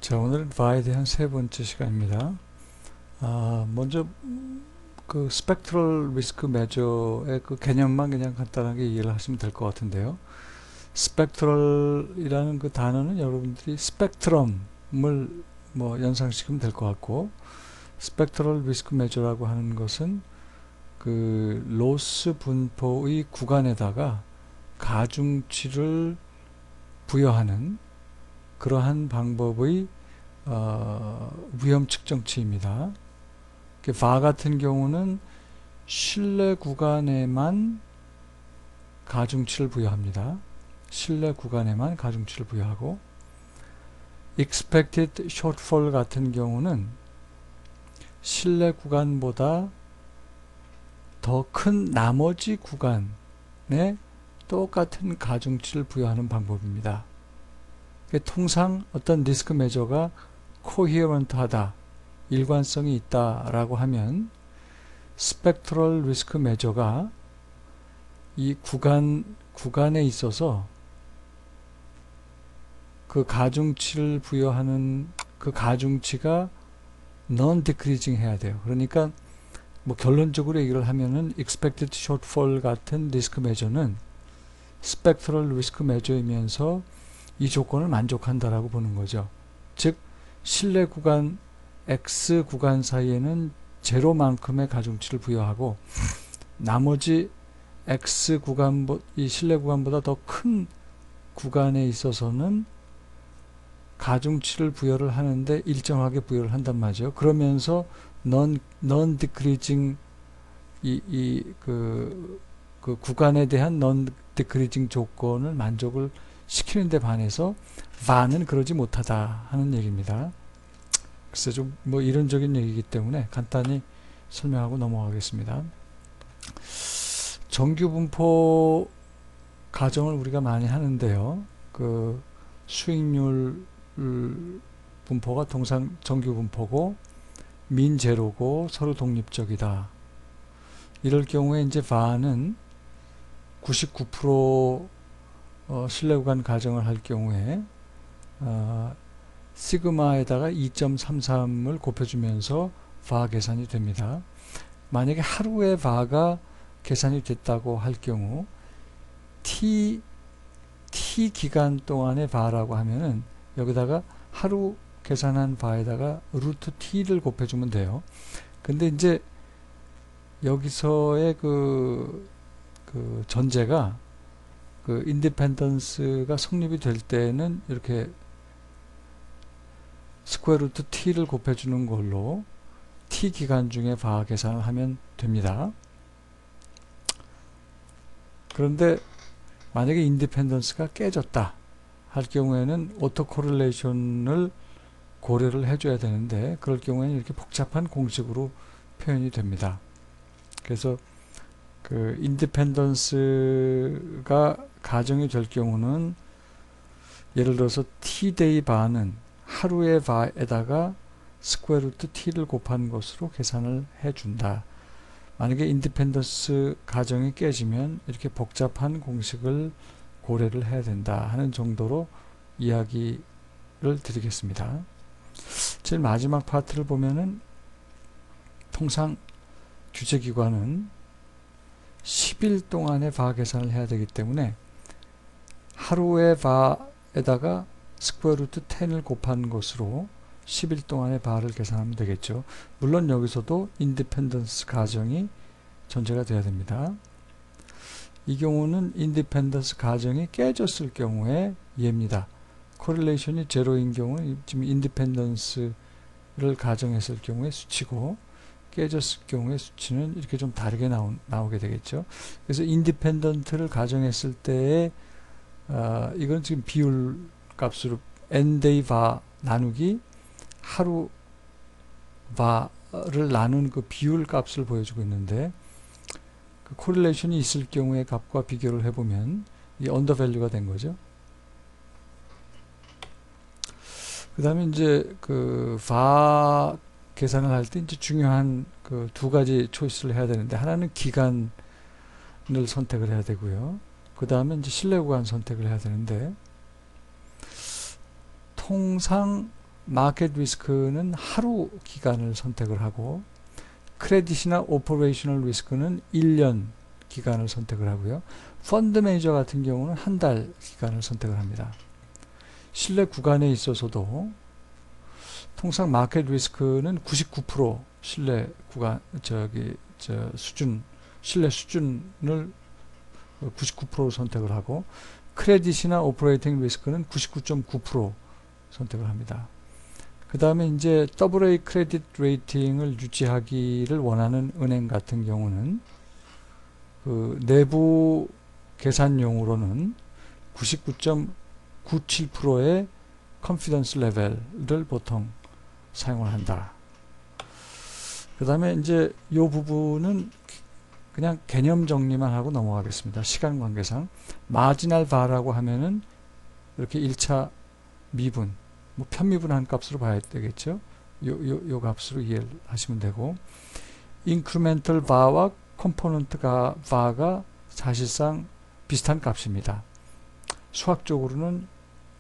자, 오늘은 바에 대한 세 번째 시간입니다. 먼저 그 스펙트럴 리스크 매저의 그 개념만 그냥 간단하게 이해를 하시면 될 것 같은데요. 스펙트럴이라는 그 단어는 여러분들이 스펙트럼을 뭐 연상시키면 될 것 같고, 스펙트럴 리스크 매저라고 하는 것은 그 로스 분포의 구간에다가 가중치를 부여하는 그러한 방법의 위험 측정치입니다. 바 같은 경우는 실내 구간에만 가중치를 부여합니다. 실내 구간에만 가중치를 부여하고, expected shortfall 같은 경우는 실내 구간보다 더 큰 나머지 구간에 똑같은 가중치를 부여하는 방법입니다. 통상 어떤 리스크 매저가 코히어런트하다, 일관성이 있다라고 하면 스펙트럴 리스크 매저가 이 구간에 있어서 그 가중치를 부여하는 그 가중치가 non-decreasing 해야 돼요. 그러니까 뭐 결론적으로 얘기를 하면은 expected shortfall 같은 리스크 매저는 스펙트럴 리스크 매저이면서 이 조건을 만족한다라고 보는 거죠. 즉 실내 구간 X 구간 사이에는 제로만큼의 가중치를 부여하고, 나머지 X 구간, 이 실내 구간보다 더 큰 구간에 있어서는 가중치를 부여를 하는데 일정하게 부여를 한단 말이죠. 그러면서 non-decreasing 그 구간에 대한 non-decreasing 조건을 만족을 시키는데 반해서 바는 그러지 못하다 하는 얘기입니다. 글쎄 좀 뭐 이론적인 얘기이기 때문에 간단히 설명하고 넘어가겠습니다. 정규 분포 가정을 우리가 많이 하는데요. 그 수익률 분포가 통상 정규 분포고 민 제로고 서로 독립적이다. 이럴 경우에 이제 바는 99% 실내 구간 가정을 할 경우에 시그마에다가 2.33을 곱해주면서 바 계산이 됩니다. 만약에 하루에 바가 계산이 됐다고 할 경우 t 기간 동안의 바라고 하면은 여기다가 하루 계산한 바에다가 루트 t를 곱해주면 돼요. 근데 이제 여기서의 그 전제가 그 인디펜던스가 성립이 될 때는 이렇게 스퀘어 루트 t를 곱해주는 걸로 t 기간 중에 바 계산을 하면 됩니다. 그런데 만약에 인디펜던스가 깨졌다 할 경우에는 오토 코릴레이션을 고려를 해줘야 되는데, 그럴 경우에는 이렇게 복잡한 공식으로 표현이 됩니다. 그래서 그 인디펜던스가 가정이 될 경우는 예를 들어서 tday 바는 하루의 바에다가 스퀘어 루트 t를 곱한 것으로 계산을 해준다. 만약에 인디펜던스 가정이 깨지면 이렇게 복잡한 공식을 고려를 해야 된다 하는 정도로 이야기를 드리겠습니다. 제일 마지막 파트를 보면은 통상 규제기관은 10일 동안의 바 계산을 해야 되기 때문에 하루의 바에다가 스퀘어 루트 10을 곱한 것으로 10일 동안의 바를 계산하면 되겠죠. 물론 여기서도 인디펜던스 가정이 전제가 돼야 됩니다. 이 경우는 인디펜던스 가정이 깨졌을 경우에 예입니다. 코릴레이션이 제로인 경우는 지금 인디펜던스를 가정했을 경우의 수치고, 깨졌을 경우의 수치는 이렇게 좀 다르게 나오게 되겠죠. 그래서 인디펜던트를 가정했을 때에 이건 지금 비율 값으로 nday 바 나누기 하루 바를 나눈 그 비율 값을 보여주고 있는데, 그 코릴레이션이 있을 경우의 값과 비교를 해보면 이 언더밸류가 된 거죠. 그 다음에 이제 그 바 계산을 할 때 이제 중요한 그 두 가지 초이스를 해야 되는데, 하나는 기간을 선택을 해야 되고요. 그 다음에 이제 실내 구간 선택을 해야 되는데, 통상 마켓 리스크는 하루 기간을 선택을 하고, 크레딧이나 오퍼레이셔널 리스크는 1년 기간을 선택을 하고요. 펀드 매니저 같은 경우는 한 달 기간을 선택을 합니다. 신뢰 구간에 있어서도 통상 마켓 리스크는 99% 신뢰 구간, 신뢰 수준을 99% 선택을 하고, 크레딧이나 오퍼레이팅 리스크는 99.9% 선택을 합니다. 그 다음에 이제 AA 크레딧 레이팅을 유지하기를 원하는 은행 같은 경우는 그 내부 계산용으로는 99.97%의 컨피던스 레벨을 보통 사용을 한다. 그 다음에 이제 이 부분은 그냥 개념 정리만 하고 넘어가겠습니다. 시간 관계상 마지널 바라고 하면은 이렇게 1차 미분, 뭐 편미분한 값으로 봐야 되겠죠. 요 값으로 이해를 하시면 되고, 인크리멘털 바와 컴포넌트 바가 사실상 비슷한 값입니다. 수학적으로는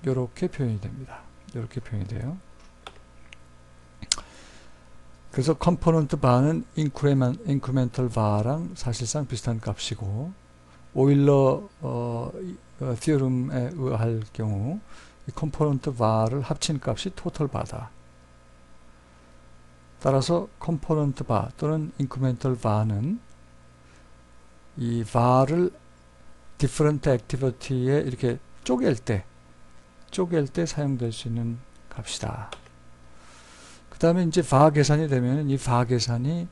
이렇게 표현이 됩니다. 이렇게 표현이 돼요. 그래서 컴포넌트 바는 인크리멘털 바랑 사실상 비슷한 값이고, 오일러 티어럼에 의할 경우 이 컴포넌트 바를 합친 값이 토탈 바다. 따라서 컴포넌트 바 또는 인크리멘털 바는 이 바를 different activity에 이렇게 쪼갤 때 사용될 수 있는 값이다. 그 다음에 이제 바 계산이 되면 이 바 계산이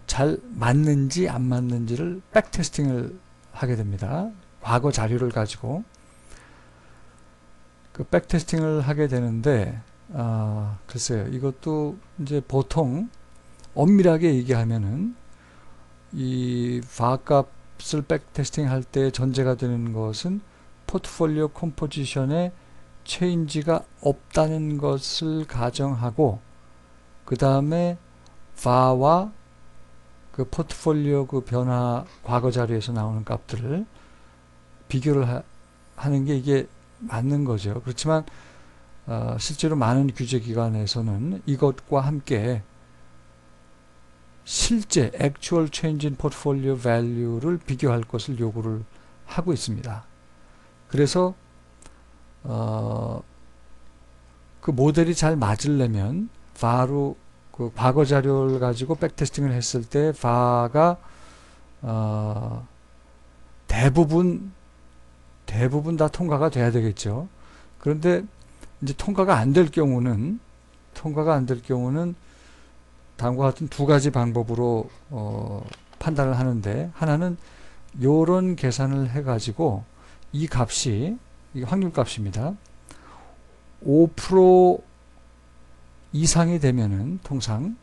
잘 맞는지 안 맞는지를 백테스팅을 하게 됩니다. 과거 자료를 가지고 그 백테스팅을 하게 되는데, 글쎄요, 이것도 이제 보통 엄밀하게 얘기하면은 이 바 값을 백테스팅 할 때 전제가 되는 것은 포트폴리오 컴포지션에 체인지가 없다는 것을 가정하고, 그 다음에 바와 그 포트폴리오 그 변화 과거 자료에서 나오는 값들을 비교를 하는 게 이게 맞는 거죠. 그렇지만 실제로 많은 규제기관에서는 이것과 함께 실제 actual change in portfolio value를 비교할 것을 요구를 하고 있습니다. 그래서 그 모델이 잘 맞으려면 바로 그 과거 자료를 가지고 백테스팅을 했을 때 바가 대부분 다 통과가 돼야 되겠죠. 그런데 이제 통과가 안 될 경우는 다음과 같은 두 가지 방법으로 판단을 하는데, 하나는 요런 계산을 해 가지고 이 값이, 이게 확률 값입니다. 5% 이상이 되면은 통상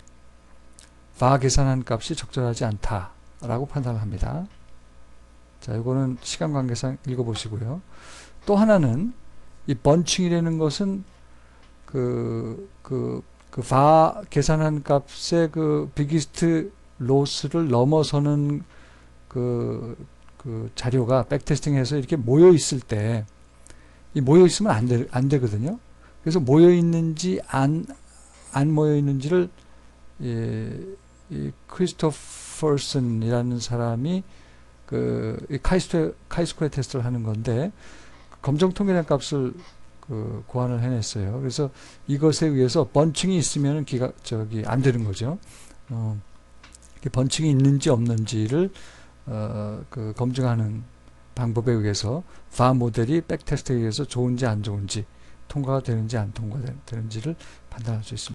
바 계산한 값이 적절하지 않다라고 판단을 합니다. 자, 이거는 시간 관계상 읽어보시고요. 또 하나는 이 번칭이라는 것은 바 계산한 값의 그 비기스트 로스를 넘어서는 그 자료가 백테스팅해서 이렇게 모여 있을 때, 이 모여 있으면 안 되거든요. 그래서 모여 있는지 안 모여 있는지를 이 크리스토퍼슨이라는 사람이 이 카이스퀘어 테스트를 하는 건데, 검정통계량 값을 고안을 해냈어요. 그래서 이것에 의해서 번칭이 있으면 안 되는 거죠. 번칭이 있는지 없는지를 검증하는 방법에 의해서 바 모델이 백테스트에 의해서 좋은지 안 좋은지, 통과가 되는지 안 통과되는지를 판단할 수 있습니다.